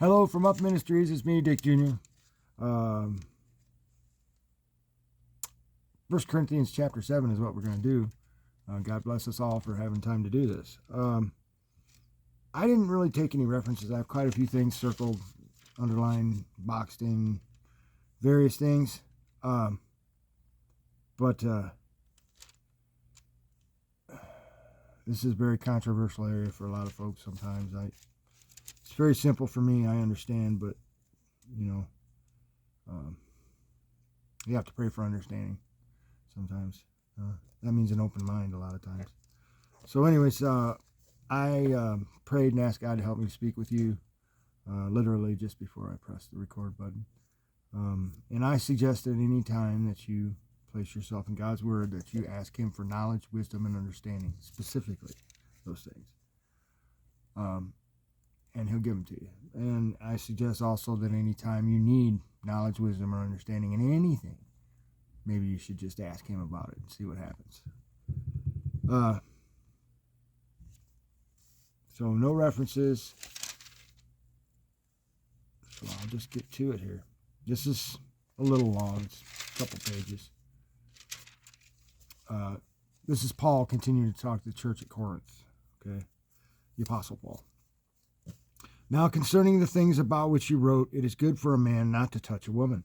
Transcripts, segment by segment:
Hello from Up Ministries. It's me, Dick Jr. 1 Corinthians chapter 7 is what we're going to do. God bless us all for having time to do this. I didn't really take any references. I have quite a few things circled, underlined, boxed in, various things. But this is a very controversial area for a lot of folks sometimes. It's very simple for me, I understand, but, you have to pray for understanding sometimes. That means an open mind a lot of times. So anyways, I prayed and asked God to help me speak with you, literally just before I pressed the record button. And I suggest at any time that you place yourself in God's Word, that you ask Him for knowledge, wisdom, and understanding, specifically those things. And He'll give them to you. And I suggest also that any time you need knowledge, wisdom, or understanding in anything, maybe you should just ask Him about it and see what happens. So no references. So I'll just get to it here. This is a little long. It's a couple pages. This is Paul continuing to talk to the church at Corinth. Okay, the Apostle Paul. Now concerning the things about which you wrote, it is good for a man not to touch a woman.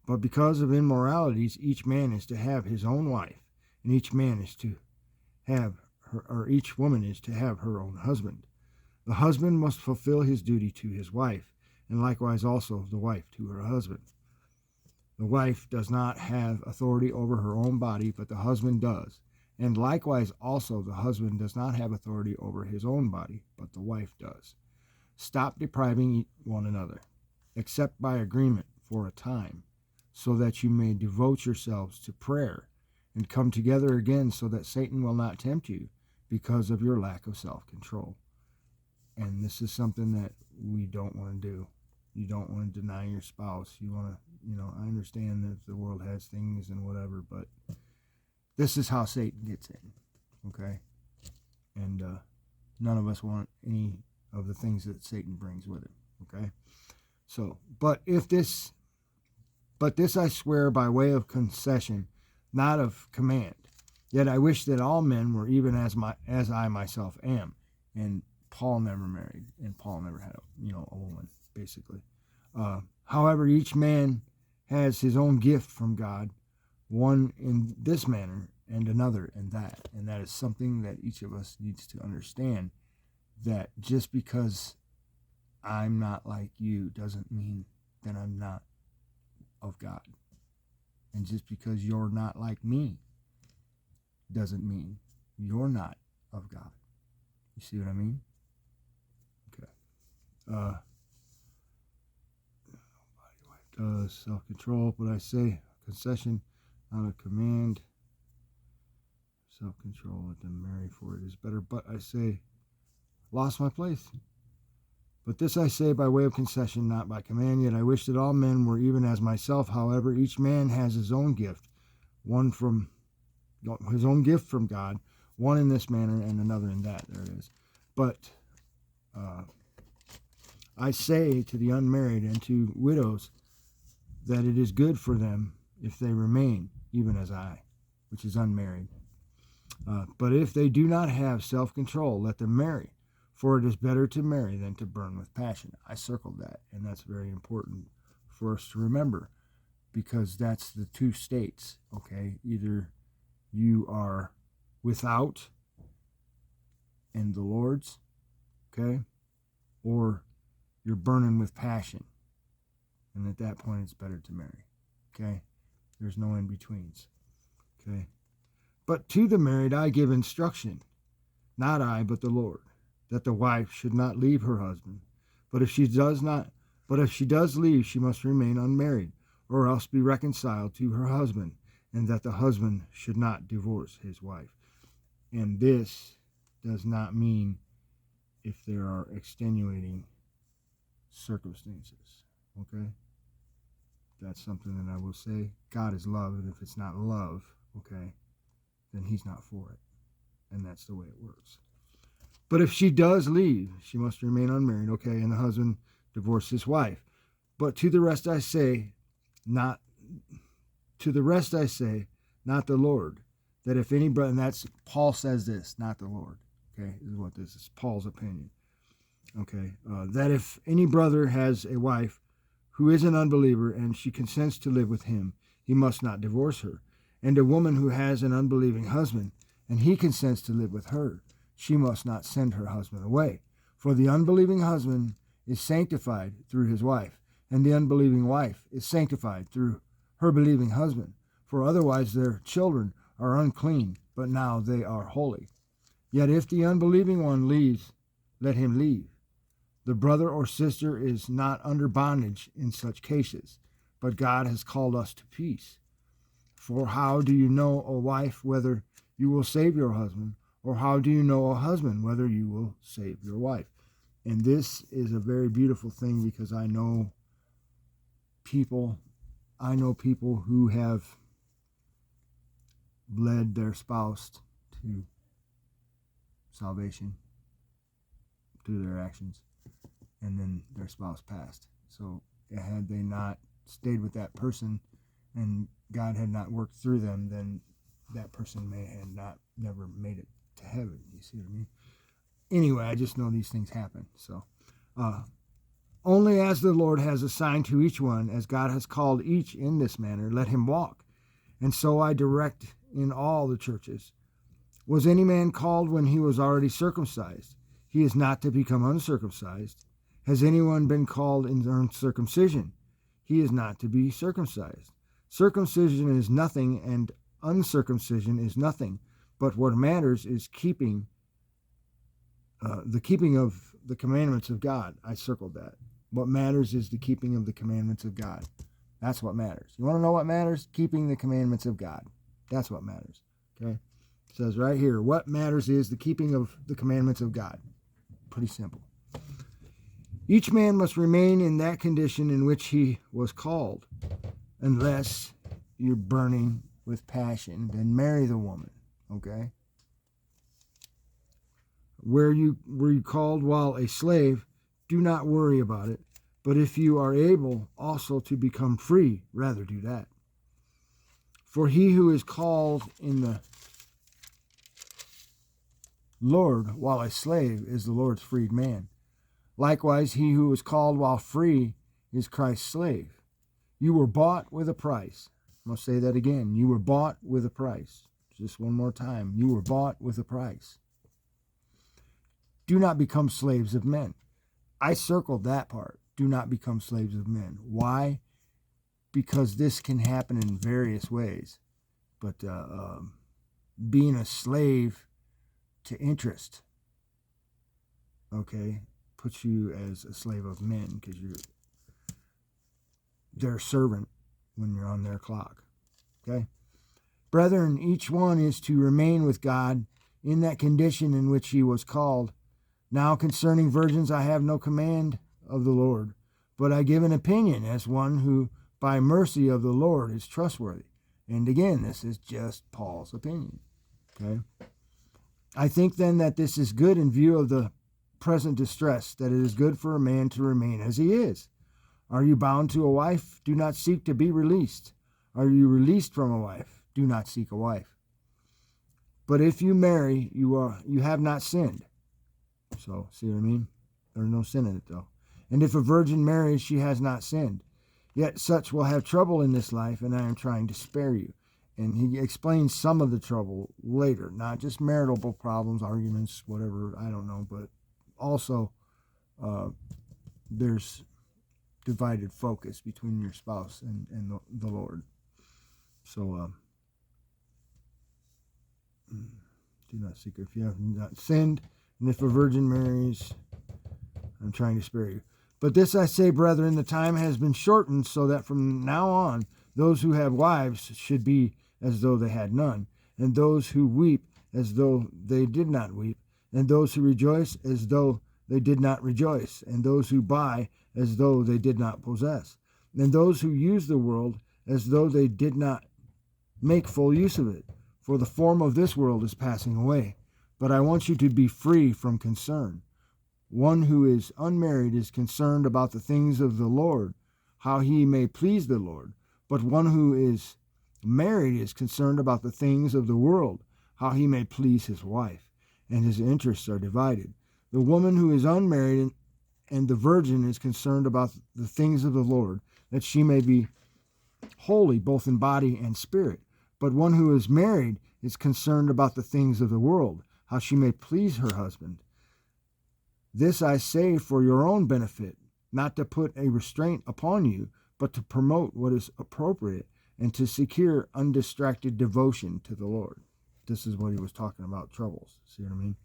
But because of immoralities, each man is to have his own wife, and each man is to have her, or each woman is to have her own husband. The husband must fulfill his duty to his wife, and likewise also the wife to her husband. The wife does not have authority over her own body, but the husband does. And likewise also the husband does not have authority over his own body, but the wife does. Stop depriving one another, except by agreement for a time, so that you may devote yourselves to prayer and come together again, so that Satan will not tempt you because of your lack of self-control. And this is something that we don't want to do. You don't want to deny your spouse. You want to, I understand that the world has things and whatever, but this is how Satan gets in, okay? And none of us want any of the things that Satan brings with him, okay? So, but this I swear by way of concession, not of command. Yet I wish that all men were even as I myself am. And Paul never married, and Paul never had a woman, basically. However, each man has his own gift from God, one in this manner and another in that. And that is something that each of us needs to understand, that just because I'm not like you doesn't mean that I'm not of God. And just because you're not like me doesn't mean you're not of God. You see what I mean? Okay. Self-control, but I say concession, not a command. Self-control, let them marry, for it is better. But I say, lost my place. But this I say by way of concession, not by command. Yet I wish that all men were even as myself. However, each man has his own gift, his own gift from God, one in this manner and another in that. There it is. But I say to the unmarried and to widows that it is good for them if they remain, even as I, which is unmarried. But if they do not have self-control, let them marry, for it is better to marry than to burn with passion. I circled that, and that's very important for us to remember, because that's the two states, okay? Either you are without and the Lord's, okay? Or you're burning with passion. And at that point, it's better to marry, okay? There's no in-betweens, okay? But to the married I give instruction, not I, but the Lord, that the wife should not leave her husband. But if she does leave, she must remain unmarried, or else be reconciled to her husband, and that the husband should not divorce his wife. And this does not mean if there are extenuating circumstances, okay? That's something that I will say. God is love, and if it's not love, okay, then He's not for it. And that's the way it works. But if she does leave, she must remain unmarried, okay, and the husband divorce his wife. But to the rest I say, not the Lord, that if any brother, and that's, Paul says this, not the Lord, okay, is what this is, Paul's opinion, okay, that if any brother has a wife who is an unbeliever and she consents to live with him, he must not divorce her. And a woman who has an unbelieving husband and he consents to live with her, she must not send her husband away. For the unbelieving husband is sanctified through his wife, and the unbelieving wife is sanctified through her believing husband. For otherwise their children are unclean, but now they are holy. Yet if the unbelieving one leaves, let him leave. The brother or sister is not under bondage in such cases, but God has called us to peace. For how do you know, O wife, whether you will save your husband? Or how do you know, O husband, whether you will save your wife? And this is a very beautiful thing, because I know people who have led their spouse to salvation through their actions, and then their spouse passed. So had they not stayed with that person and God had not worked through them, then that person may have never made it to heaven. You see what I mean? Anyway, I just know these things happen. So only as the Lord has assigned to each one, as God has called each in this manner, let him walk. And so I direct in all the churches. Was any man called when he was already circumcised? He is not to become uncircumcised. Has anyone been called in uncircumcision? He is not to be circumcised. Circumcision is nothing, and uncircumcision is nothing. But what matters is the keeping of the commandments of God. I circled that. What matters is the keeping of the commandments of God. That's what matters. You want to know what matters? Keeping the commandments of God. That's what matters. Okay? It says right here, what matters is the keeping of the commandments of God. Pretty simple. Each man must remain in that condition in which he was called. Unless you're burning with passion, then marry the woman. Okay? Were you called while a slave, do not worry about it. But if you are able also to become free, rather do that. For he who is called in the Lord while a slave is the Lord's freed man. Likewise, he who is called while free is Christ's slave. You were bought with a price. I'm going to say that again. You were bought with a price. Just one more time. You were bought with a price. Do not become slaves of men. I circled that part. Do not become slaves of men. Why? Because this can happen in various ways. But being a slave to interest, okay, puts you as a slave of men, because you're their servant when you're on their clock. Okay? Brethren, each one is to remain with God in that condition in which he was called. Now concerning virgins I have no command of the Lord, but I give an opinion as one who by mercy of the Lord is trustworthy. And again, this is just Paul's opinion. Okay? I think then that this is good in view of the present distress, that it is good for a man to remain as he is. Are you bound to a wife? Do not seek to be released. Are you released from a wife? Do not seek a wife. But if you marry, you have not sinned. So, see what I mean? There's no sin in it, though. And if a virgin marries, she has not sinned. Yet such will have trouble in this life, and I am trying to spare you. And he explains some of the trouble later, not just marital problems, arguments, whatever, I don't know, but also there's divided focus between your spouse and the Lord. So, do not seek her if you have not sinned. And if a virgin marries, I'm trying to spare you. But this I say, brethren, the time has been shortened, so that from now on those who have wives should be as though they had none, and those who weep as though they did not weep, and those who rejoice as though they did not rejoice, and those who buy as though they did not possess, and those who use the world as though they did not make full use of it. For the form of this world is passing away. But I want you to be free from concern. One who is unmarried is concerned about the things of the Lord, how he may please the Lord. But one who is married is concerned about the things of the world, how he may please his wife, and his interests are divided. The woman who is unmarried and the virgin is concerned about the things of the Lord, that she may be holy both in body and spirit. But one who is married is concerned about the things of the world, how she may please her husband. This I say for your own benefit, not to put a restraint upon you, but to promote what is appropriate and to secure undistracted devotion to the Lord. This is what he was talking about, troubles. See what I mean?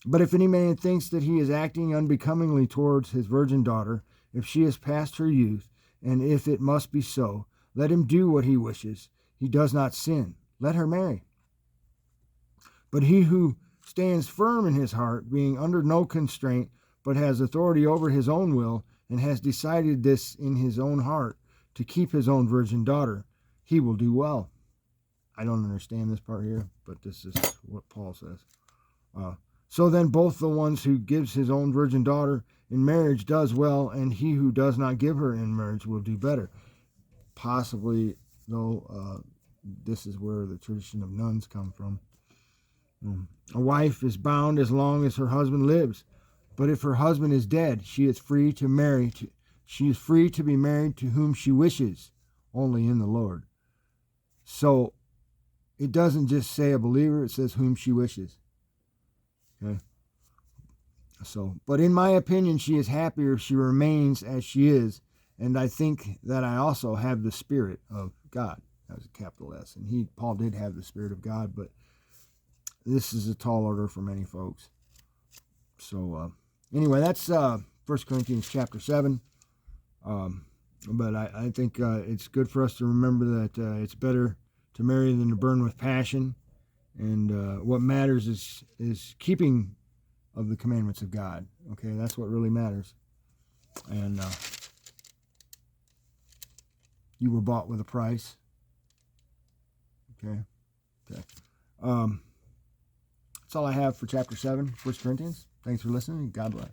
But if any man thinks that he is acting unbecomingly towards his virgin daughter, if she is past her youth, and if it must be so, let him do what he wishes. He does not sin. Let her marry. But he who stands firm in his heart, being under no constraint, but has authority over his own will, and has decided this in his own heart, to keep his own virgin daughter, he will do well. I don't understand this part here, but this is what Paul says. So then both the ones who gives his own virgin daughter in marriage does well, and he who does not give her in marriage will do better. Possibly, though, this is where the tradition of nuns come from. A wife is bound as long as her husband lives, but if her husband is dead, she is free to be married to whom she wishes, only in the Lord. So it doesn't just say a believer, it says whom she wishes. Okay. So, but in my opinion, she is happier if she remains as she is, and I think that I also have the Spirit of God. That was a capital S. And Paul did have the Spirit of God, but this is a tall order for many folks. So, anyway, that's 1 Corinthians chapter 7. But I think it's good for us to remember that it's better to marry than to burn with passion. And what matters is keeping of the commandments of God. Okay, that's what really matters. And you were bought with a price. Okay. That's all I have for chapter 7, 1 Corinthians. Thanks for listening. God bless.